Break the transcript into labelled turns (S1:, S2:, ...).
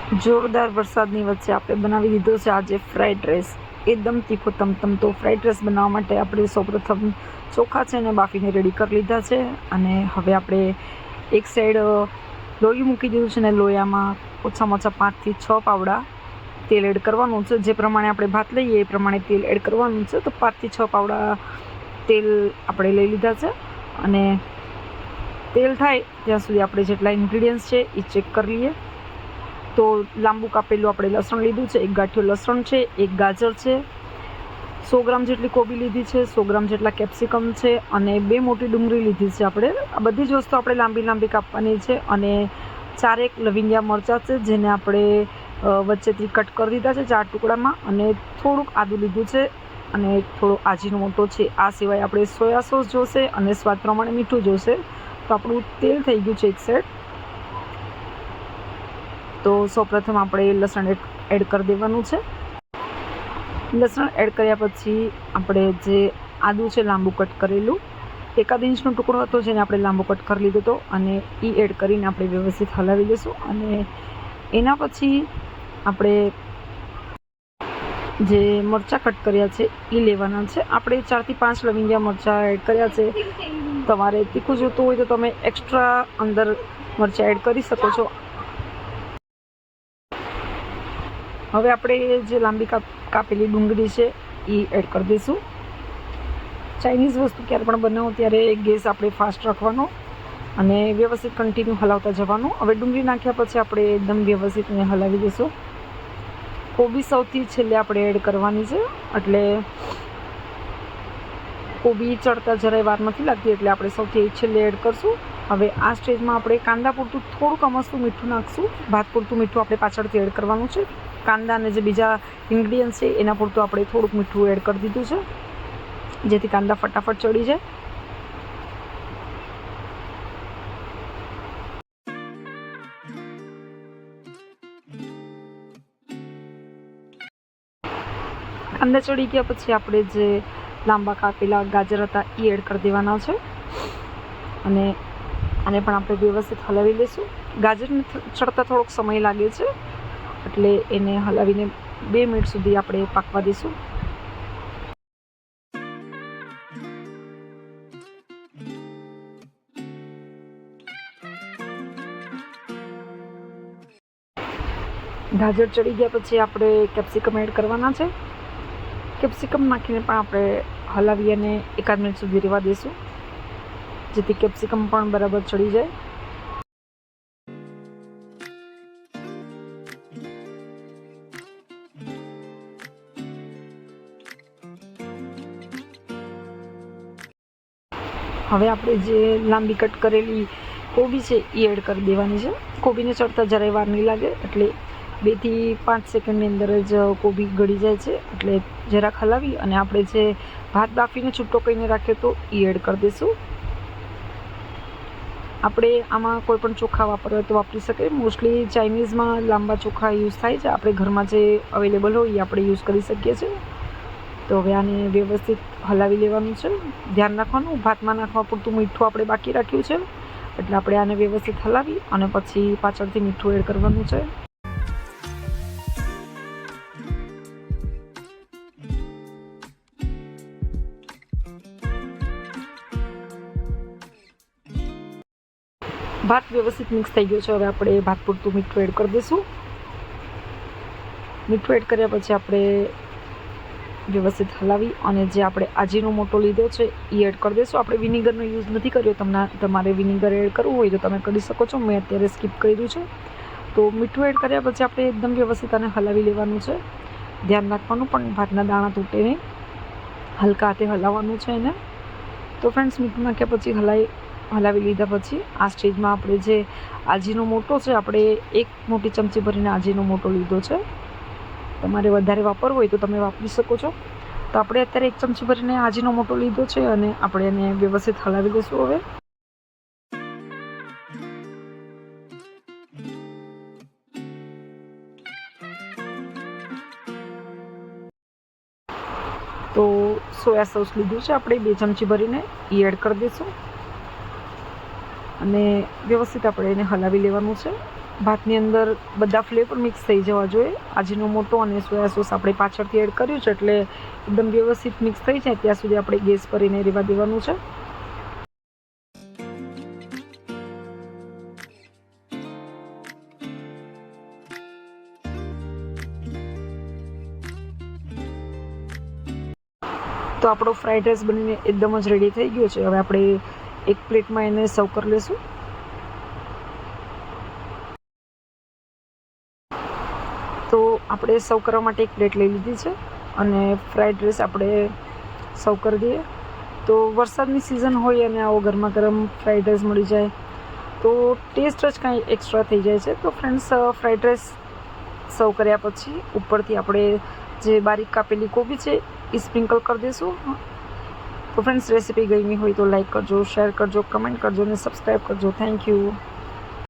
S1: જોરદાર વરસાદની વચ્ચે આપણે બનાવી દીધો છે આજે ફ્રાઈડ રાઈસ. એકદમ તીખો તમતમતો ફ્રાઈડ રાઈસ બનાવવા માટે આપણે સૌપ્રથમ ચોખા છે ને બાફીને રેડી કરી લીધા છે. અને હવે આપણે એક સાઈડ લોહી મૂકી દીધું છે ને લોયામાં ઓછામાં ઓછા 5 થી 6 પાવડા તેલ એડ કરવાનું છે. જે પ્રમાણે આપણે ભાત લઈએ એ પ્રમાણે તેલ એડ કરવાનું છે. તો 5 થી 6 પાવડા તેલ આપણે લઈ લીધા છે. અને તેલ થાય ત્યાં સુધી આપણે જેટલા ઇન્ગ્રીડિયન્ટ્સ છે એ ચેક કરી લઈએ. તો લાંબુ કાપેલું આપણે લસણ લીધું છે, 1 ગાંઠિયો લસણ છે, 1 ગાજર છે, 100 ગ્રામ જેટલી કોબી લીધી છે, 100 ગ્રામ જેટલા કેપ્સિકમ છે અને 2 મોટી ડુંગળી લીધી છે. આપણે આ બધી જ વસ્તુ આપણે લાંબી લાંબી કાપવાની છે. અને 4 લવિંગિયા મરચાં છે જેને આપણે વચ્ચેથી કટ કરી દીધા છે 4 ટુકડામાં. અને થોડુંક આદું લીધું છે અને થોડો આજીનો મોટો છે. આ સિવાય આપણે સોયા સોસ જોશે અને સ્વાદ પ્રમાણે મીઠું જોશે. તો આપણું તેલ થઈ ગયું છે એક સાઈડ. તો સૌપ્રથમ આપણે લસણ એડ કરી દેવાનું છે. લસણ એડ કર્યા પછી આપણે જે આદું છે લાંબુ કટ કરેલું 1 ઇંચનો ટુકડો હતો જેને આપણે લાંબુ કટ કરી લીધો હતો અને એ એડ કરીને આપણે વ્યવસ્થિત હલાવી લઈશું. અને એના પછી આપણે જે મરચાં કટ કર્યા છે એ લેવાના છે. આપણે 4 થી 5 લવિંગિયા મરચાં એડ કર્યા છે. તમારે તીખું જોતું હોય તો તમે એક્સ્ટ્રા અંદર મરચાં એડ કરી શકો છો. હવે આપણે જે લાંબી કાપેલી ડુંગળી છે એ એડ કરી દઈશું. ચાઇનીઝ વસ્તુ ક્યારે પણ બનાવો ત્યારે ગેસ આપણે ફાસ્ટ રાખવાનો અને વ્યવસ્થિત કન્ટિન્યુ હલાવતા જવાનું. હવે ડુંગળી નાખ્યા પછી આપણે એકદમ વ્યવસ્થિત હલાવી દઈશું. કોબી સૌથી છેલ્લે આપણે એડ કરવાની છે. એટલે કોબી ચડતા જરાય વાર નથી લાગતી એટલે આપણે સૌથી છેલ્લે એડ કરશું. હવે આ સ્ટેજમાં આપણે કાંદા પૂરતું થોડુંક અમસ્તું મીઠું નાખશું. ભાત પૂરતું મીઠું આપણે પાછળથી એડ કરવાનું છે. કાંદા અને જે બીજા ઇન્ગ્રીડિયન્ટ્સ છે એના પૂરતું આપણે થોડુંક મીઠું એડ કરી દીધું છે જેથી કાંદા ફટાફટ ચડી જાય. કાંદા ચડી ગયા પછી આપણે જે લાંબા કાપેલા ગાજર હતા એ એડ કરી દેવાના છે. અને આને પણ આપણે વ્યવસ્થિત હલાવી લઈશું. ગાજરને ચડતા થોડોક સમય લાગે છે એટલે એને હલાવીને 2 મિનિટ સુધી આપણે પાકવા દઈશું. ગાજર ચડી ગયા પછી આપણે કેપ્સિકમ એડ કરવાના છે. કેપ્સિકમ નાખીને પણ આપણે હલાવી અને 1 મિનિટ સુધી રહેવા દઈશું જેથી કેપ્સિકમ પણ બરાબર ચડી જાય. હવે આપણે જે લાંબી કટ કરેલી કોબી છે એ એડ કરી દેવાની છે. કોબીને ચડતા જરાય વાર નહીં લાગે એટલે 2 થી 5 સેકન્ડની અંદર જ કોબી ગળી જાય છે. એટલે જરાક હલાવી અને આપણે જે ભાત બાફીને છૂટો કરીને રાખ્યો તો એ એડ કરી દઈશું. આપણે આમાં કોઈ પણ ચોખા વાપરવા હોય તો વાપરી શકીએ. મોસ્ટલી ચાઇનીઝમાં લાંબા ચોખા યુઝ થાય છે. આપણે ઘરમાં જે અવેલેબલ હોય એ આપણે યુઝ કરી શકીએ છીએ. તો હવે આને વ્યવસ્થિત હલાવી લેવાનું છે. ધ્યાન રાખવાનું ભાતમાં નાખવા પૂરતું મીઠું આપણે બાકી રાખ્યું છે એટલે આપણે આને વ્યવસ્થિત હલાવી અને પછી પાછળથી મીઠું એડ કરવાનું છે. ભાત વ્યવસ્થિત મિક્સ થઈ ગયો છે. હવે આપણે ભાત પૂરતું મીઠું એડ કરી દઈશું. મીઠું એડ કર્યા પછી આપણે વ્યવસ્થિત હલાવી અને જે આપણે આજીનો મોટો લીધો છે એ એડ કરી દઈશું. આપણે વિનેગરનો યુઝ નથી કર્યો. તમારે વિનેગર એડ કરવું હોય તો તમે કરી શકો છો. મેં અત્યારે સ્કીપ કર્યું છે. તો મીઠું એડ કર્યા પછી આપણે એકદમ વ્યવસ્થિત આને હલાવી લેવાનું છે. ધ્યાન રાખવાનું પણ ભાતના દાણા તૂટે નહીં. હલકા હાથે હલાવવાનું છે એને. તો ફ્રેન્ડ્સ મીઠું નાખ્યા પછી હલાવી લીધા પછી આ સ્ટેજમાં આપણે જે આજીનો મોટો છે આપણે 1 મોટી ચમચી ભરીને આજીનો મોટો લીધો છે. તમારે વધારે વાપરવો હોય તો તમે વાપરી શકો છો. તો આપણે અત્યારે 1 ચમચી ભરીને આજીનો મોટો લીધો છે અને આપણે એને વ્યવસ્થિત હલાવી દઈશું. હવે તો સોયા સોસ લીધું છે આપણે 2 ચમચી ભરીને એ એડ કરી દઈશું અને વ્યવસ્થિત આપણે એને હલાવી લેવાનું છે. ભાતની અંદર બધા ફ્લેવર મિક્સ થઈ જવા જોઈએ. અજીનોમોટો અને સોયા સોસ આપણે પાછળથી એડ કર્યું છે એટલે એકદમ વ્યવસ્થિત મિક્સ થઈ જાય ત્યાં સુધી આપણે ગેસ પર એને રહેવા દેવાનું છે. તો આપણો ફ્રાઈડ રાઈસ બનીને એકદમ જ રેડી થઈ ગયો છે. હવે આપણે એક પ્લેટમાં એને સર્વ કરી લઈશું. તો આપણે સર્વ કરવા માટે એક પ્લેટ લઈ લીધી છે અને ફ્રાઈડ રાઈસ આપણે સર્વ કરી દઈએ. તો વરસાદની સિઝન હોય અને આવો ગરમા ગરમ ફ્રાઈડ રાઈસ મળી જાય તો ટેસ્ટ જ કાંઈ એક્સ્ટ્રા થઈ જાય છે. તો ફ્રેન્ડ્સ, ફ્રાઈડ રાઈસ સર્વ કર્યા પછી ઉપરથી આપણે જે બારીક કાપેલી કોબી છે એ સ્પ્રિંકલ કરી દઈશું. તો ફ્રેન્ડ્સ, રેસીપી ગમી હોય તો લાઈક કરજો, શેર કરજો, કમેન્ટ કરજો અને સબસ્ક્રાઈબ કરજો. Thank you.